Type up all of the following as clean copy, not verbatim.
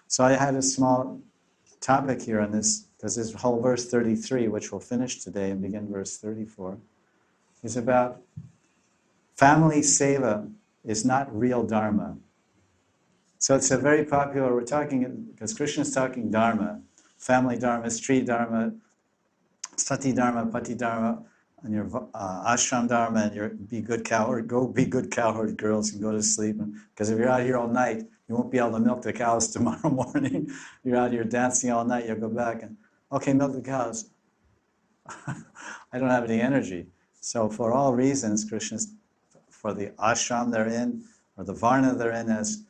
So I had a small topic here on this, because this whole verse 33, which we'll finish today and begin verse 34, is about family seva is not real dharma. So it's a very popular, we're talking, because Krishna is talking dharma, family dharma, street dharma, sati dharma, pati dharma, and your ashram dharma, and your be good cowherd, go be good cowherd girls and go to sleep. Because if you're out here all night, you won't be able to milk the cows tomorrow morning. You're out here dancing all night, you'll go back and, okay, milk the cows. I don't have any energy. So for all reasons, Krishna's, for the ashram they're in, or the varna they're in as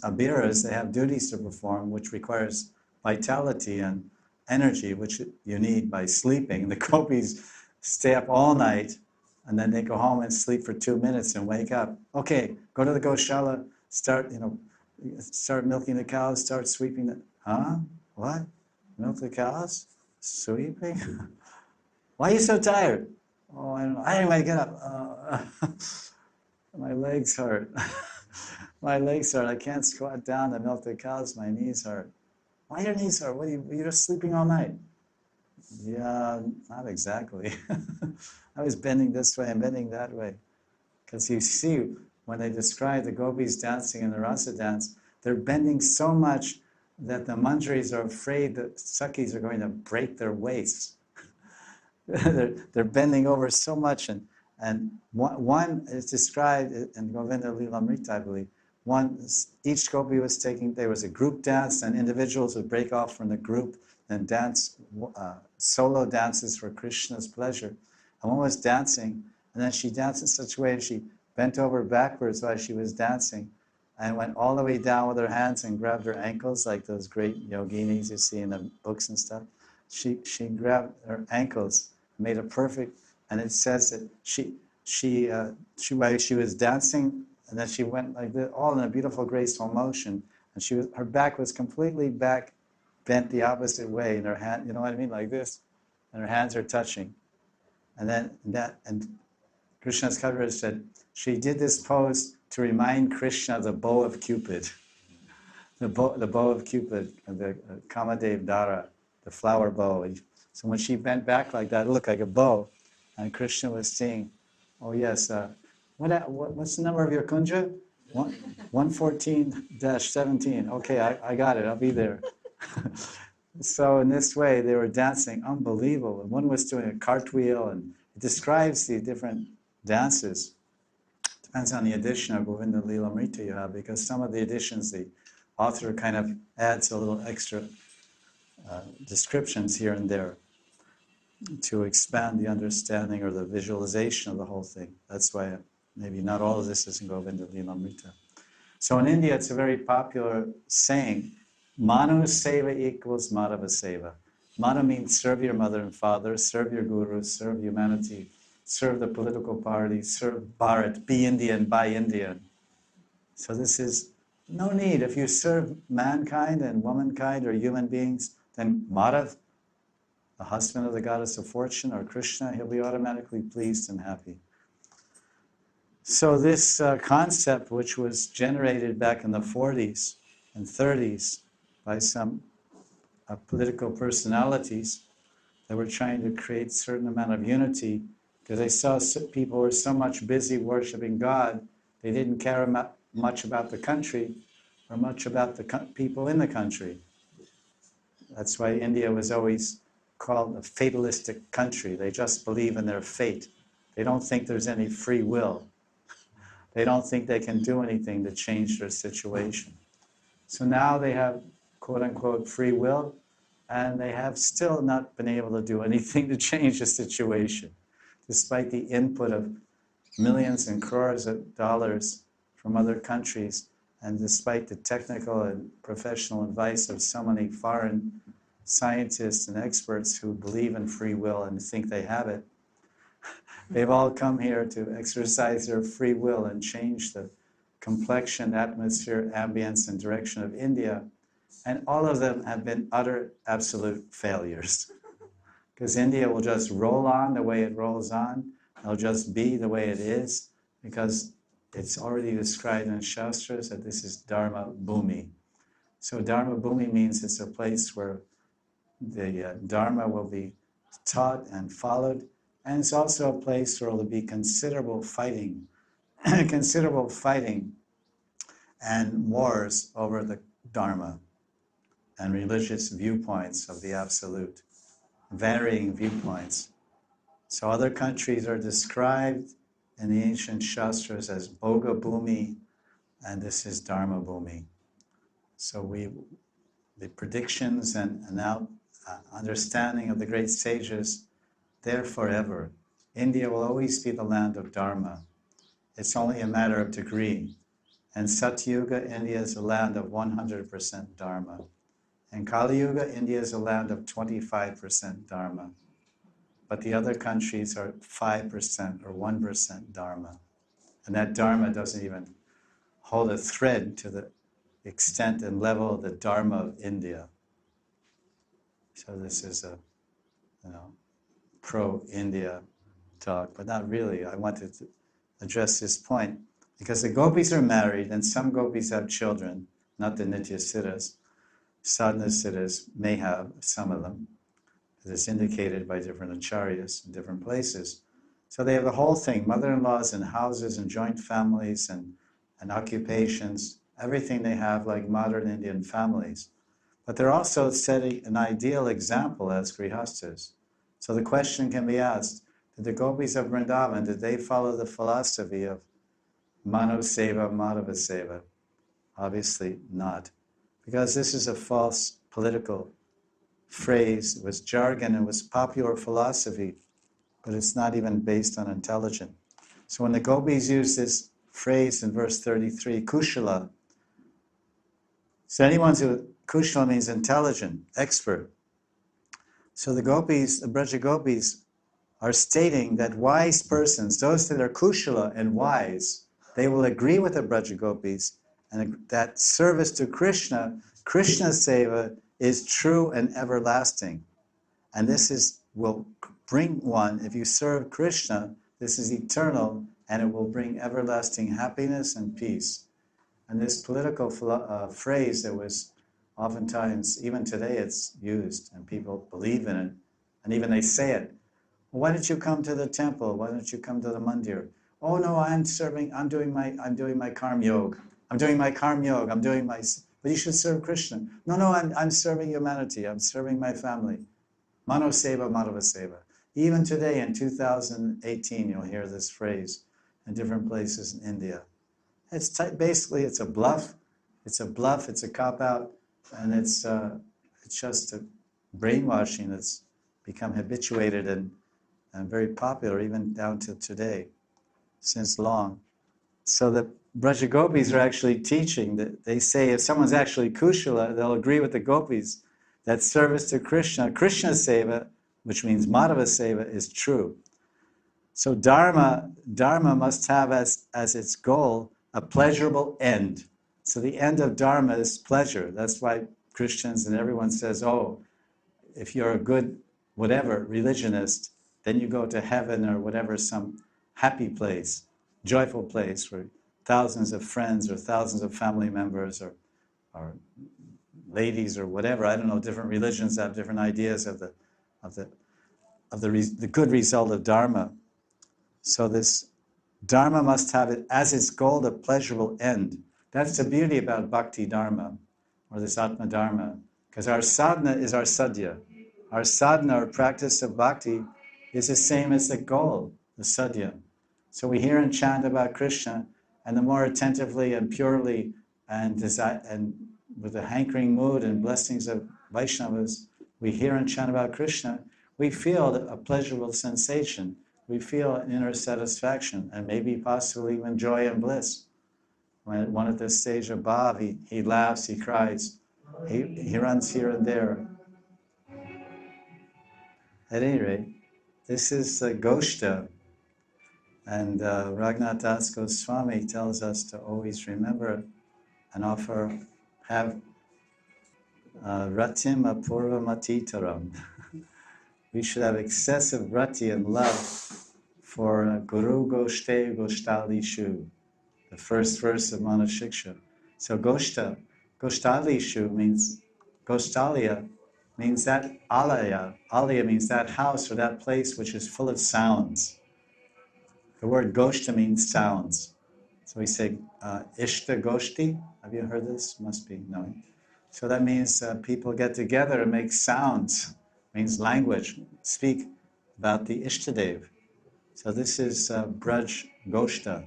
abiras, they have duties to perform, which requires vitality and energy, which you need by sleeping. The gopis stay up all night, and then they go home and sleep for 2 minutes and wake up. Okay, go to the Goshala, start milking the cows, start sweeping the... Huh? What? Milk the cows? Sweeping? Why are you so tired? Oh, I don't know. I didn't want to get up. My legs hurt. My legs hurt. I can't squat down to milk the cows. My knees hurt. Why your knees hurt? What are you're just sleeping all night? Yeah, not exactly. I was bending this way and bending that way. Because you see, when they describe the gopis dancing in the rasa dance, they're bending so much that the manjaris are afraid that sakhis are going to break their waists. they're bending over so much, and one is described in Govinda Lilamrita, I believe. Each gopi was taking, there was a group dance, and individuals would break off from the group and dance solo dances for Krishna's pleasure. And one was dancing, and then she danced in such a way, she bent over backwards while she was dancing, and went all the way down with her hands and grabbed her ankles, like those great yoginis you see in the books and stuff. She grabbed her ankles, made a perfect, and it says that while she was dancing, and then she went like this, all in a beautiful, graceful motion, and her back was completely back, bent the opposite way, and her hand, you know what I mean, like this, and her hands are touching, and Krishna's Kaviraj said she did this pose to remind Krishna of the bow of Cupid, the bow of Cupid, the Kamadev Dara, the flower bow. So when she bent back like that, it looked like a bow. And Krishna was saying, oh yes, what's the number of your kunja? 114-17. Okay, I got it, I'll be there. So in this way, they were dancing, unbelievable. And one was doing a cartwheel, and it describes the different dances. Depends on the edition of Govinda Lilamrita you have, because some of the editions, the author kind of adds a little extra descriptions here and there to expand the understanding or the visualization of the whole thing. That's why maybe not all of this is in Govinda Lilamrita. So in India, it's a very popular saying, Manu Seva equals Madhava Seva. Manu means serve your mother and father, serve your guru, serve humanity, serve the political party, serve Bharat, be Indian, buy Indian. So this is no need. If you serve mankind and womankind or human beings, then Madhav, the husband of the goddess of fortune, or Krishna, he'll be automatically pleased and happy. So this concept, which was generated back in the 40s and 30s by some political personalities that were trying to create a certain amount of unity, because they saw people were so much busy worshiping God, they didn't care much about the country or much about the people in the country. That's why India was always called a fatalistic country. They just believe in their fate. They don't think there's any free will. They don't think they can do anything to change their situation. So now they have, quote-unquote, free will, and they have still not been able to do anything to change the situation, despite the input of millions and crores of dollars from other countries, and despite the technical and professional advice of so many foreign scientists and experts who believe in free will and think they have it. They've all come here to exercise their free will and change the complexion, atmosphere, ambience, and direction of India. And all of them have been utter, absolute failures. Because India will just roll on the way it rolls on. It'll just be the way it is, because it's already described in Shastras that this is Dharma Bhumi. So Dharma Bhumi means it's a place where the Dharma will be taught and followed, and it's also a place where there will be considerable fighting, considerable fighting and wars over the Dharma and religious viewpoints of the Absolute, varying viewpoints. So other countries are described in the ancient Shastras as Bhoga Bhumi, and this is Dharma Bhumi. So the predictions and now understanding of the great sages, they're forever. India will always be the land of Dharma. It's only a matter of degree. And Satyuga, India is a land of 100% Dharma. And Kali Yuga, India is a land of 25% Dharma. But the other countries are 5% or 1% Dharma. And that Dharma doesn't even hold a thread to the extent and level of the Dharma of India. So this is a, pro-India talk, but not really. I wanted to address this point because the gopis are married and some gopis have children, not the Nitya Siddhas. Sadhana Siddhas may have some of them. It is indicated by different acharyas in different places. So they have the whole thing, mother-in-laws and houses and joint families and occupations, everything they have like modern Indian families. But they're also setting an ideal example as grihastas. So the question can be asked, did the gopis of Vrindavan, did they follow the philosophy of Mano Seva, Madhava Seva? Obviously not. Because this is a false political phrase. It was jargon, it was popular philosophy, but it's not even based on intelligence. So when the gopis use this phrase in verse 33, kushala, so kushala means intelligent, expert. So the gopis, the Braja gopis, are stating that wise persons, those that are kushala and wise, they will agree with the Braja gopis, and that service to Krishna, Krishna seva, is true and everlasting. And this will bring one, if you serve Krishna, this is eternal, and it will bring everlasting happiness and peace. And this political phrase that was oftentimes, even today it's used, and people believe in it, and even they say it. Why don't you come to the temple? Why don't you come to the mandir? Oh no, I'm doing my karma yoga. But you should serve Krishna. No, I'm serving humanity. I'm serving my family. Mano Seva, Madhava Seva. Even today in 2018, you'll hear this phrase in different places in India. Basically, it's a bluff. It's a cop-out, and it's just a brainwashing that's become habituated and very popular even down to today, since long. So the Braja gopis are actually teaching that they say if someone's actually kushala, they'll agree with the gopis that service to Krishna, Krishna seva, which means Madhava seva, is true. So Dharma must have as its goal a pleasurable end. So the end of Dharma is pleasure. That's why Christians and everyone says, oh, if you're a good whatever religionist, then you go to heaven or whatever, some happy place, joyful place where thousands of friends or thousands of family members or ladies or whatever, I don't know, different religions have different ideas of the good result of Dharma. So this Dharma must have it as its goal, the pleasurable end. That's the beauty about Bhakti Dharma, or this Atma Dharma, because our sadhana is our sadhya. Our sadhana, our practice of bhakti, is the same as the goal, the sadhya. So we hear and chant about Krishna, and the more attentively and purely and with a hankering mood and blessings of Vaishnavas, we hear and chant about Krishna, we feel a pleasurable sensation. We feel an inner satisfaction and maybe possibly even joy and bliss. When one at the stage of bhav, he laughs, he cries, he runs here and there. At any rate, this is Goshta, and Raghunath Das Goswami tells us to always remember and have ratim apurva matitaram. We should have excessive rati and love for Guru Goshte Goshtali Shu, the first verse of Manashiksha. So Goshta, Goshtalishu means, Goshtalia means that alaya. Alaya means that house or that place which is full of sounds. The word Goshta means sounds. So we say Ishta Goshti. Have you heard this? Must be knowing. So that means people get together and make sounds. Means language. Speak about the Ishtadev. So this is Braj Goshta.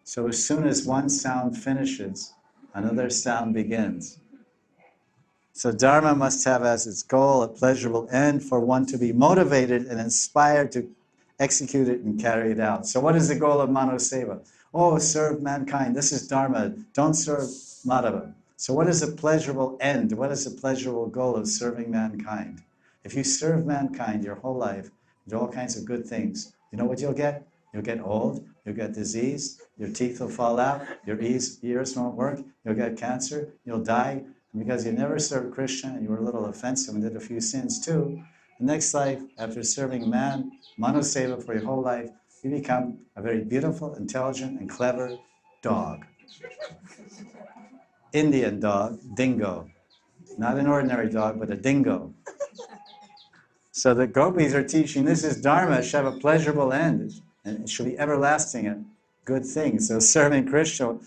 So as soon as one sound finishes, another sound begins. So Dharma must have as its goal a pleasurable end for one to be motivated and inspired to execute it and carry it out. So what is the goal of Manoseva? Oh, serve mankind. This is Dharma. Don't serve Madhava. So what is the pleasurable end? What is the pleasurable goal of serving mankind? If you serve mankind your whole life, do all kinds of good things, you know what you'll get? You'll get old, you'll get disease, your teeth will fall out, your ears won't work, you'll get cancer, you'll die. And because you never served Krishna and you were a little offensive and did a few sins too, the next life, after serving Manoseva for your whole life, you become a very beautiful, intelligent, and clever dog. Indian dog, dingo. Not an ordinary dog, but a dingo. So the gopis are teaching this is Dharma, it should have a pleasurable end, and it should be everlasting and good things. So serving Krishna,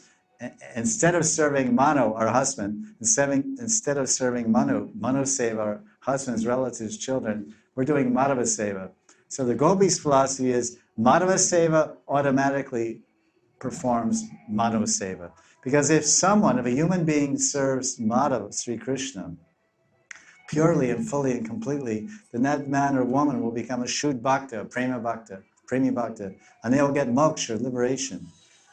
instead of serving Mano, our husband, instead of serving Manu Seva, our husbands, relatives, children, we're doing Madhava Seva. So the gopis' philosophy is Madhava Seva automatically performs Mano Seva. Because if a human being serves Madhava, Sri Krishna, purely and fully and completely, then that man or woman will become a Shuddha Bhakta, a Premi Bhakta, and they will get moksha, liberation.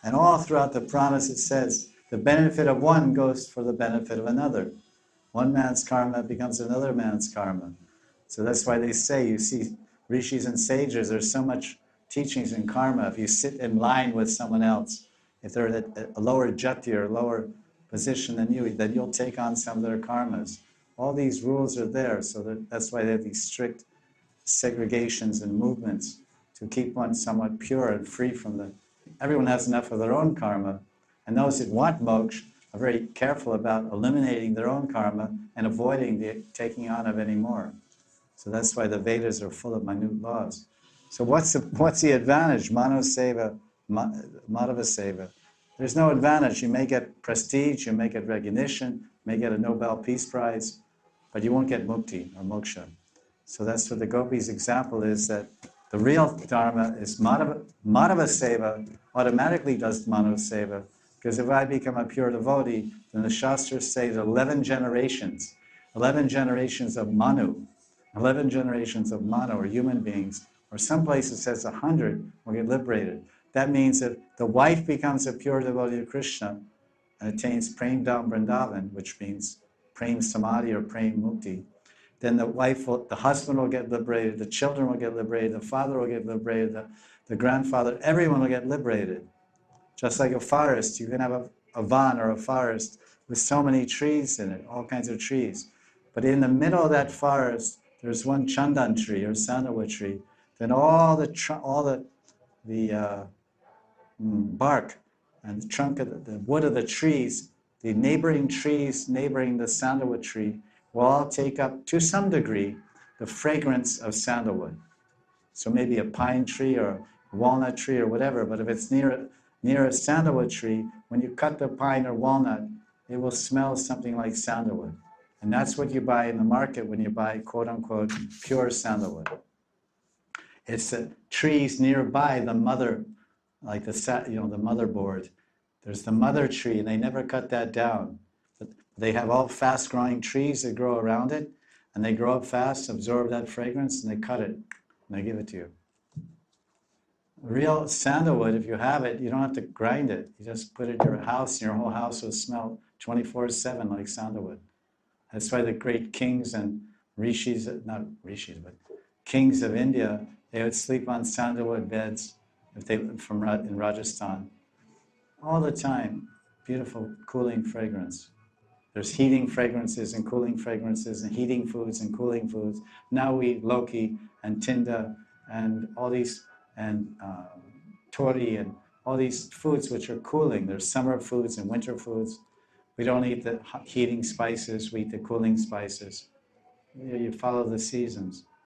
And all throughout the Puranas it says, the benefit of one goes for the benefit of another. One man's karma becomes another man's karma. So that's why they say, you see, rishis and sages, there's so much teachings in karma. If you sit in line with someone else, if they're at a lower jati or lower position than you, then you'll take on some of their karmas. All these rules are there, so that's why they have these strict segregations and movements to keep one somewhat pure and free from the... Everyone has enough of their own karma, and those that want moksha are very careful about eliminating their own karma and avoiding the taking on of any more. So that's why the Vedas are full of minute laws. So what's the advantage? Mano Seva, Madhava Seva. There's no advantage. You may get prestige, you may get recognition, you may get a Nobel Peace Prize, but you won't get mukti or moksha. So that's what the gopis' example is, that the real dharma is Madhava Seva, automatically does Mano Seva, because if I become a pure devotee, then the Shastras say that 11 generations of Manu, 11 generations of Manu, or human beings, or some places it says 100 will get liberated. That means that the wife becomes a pure devotee of Krishna and attains Prem Dham Vrindavan, which means Prem Samadhi or Prem Mukti. Then the husband will get liberated, the children will get liberated, the father will get liberated, the grandfather, everyone will get liberated. Just like a forest, you can have a van or a forest with so many trees in it, all kinds of trees. But in the middle of that forest, there's one chandan tree or sandalwood tree. Then all the bark and the trunk of the wood of the trees, the neighboring trees neighboring the sandalwood tree, will all take up, to some degree, the fragrance of sandalwood. So maybe a pine tree or a walnut tree or whatever, but if it's near a sandalwood tree, when you cut the pine or walnut, it will smell something like sandalwood. And that's what you buy in the market when you buy, quote-unquote, pure sandalwood. It's the trees nearby the mother, like the motherboard. There's the mother tree, and they never cut that down. But they have all fast-growing trees that grow around it, and they grow up fast, absorb that fragrance, and they cut it, and they give it to you. Real sandalwood, if you have it, you don't have to grind it. You just put it in your house, and your whole house will smell 24/7 like sandalwood. That's why the great kings and rishis, not rishis, but kings of India, they would sleep on sandalwood beds if they in Rajasthan. All the time, beautiful cooling fragrance. There's heating fragrances and cooling fragrances and heating foods and cooling foods. Now we eat Loki and Tinda and all these, and Tori and all these foods which are cooling. There's summer foods and winter foods, We don't eat the heating spices, we eat the cooling spices. You follow the seasons.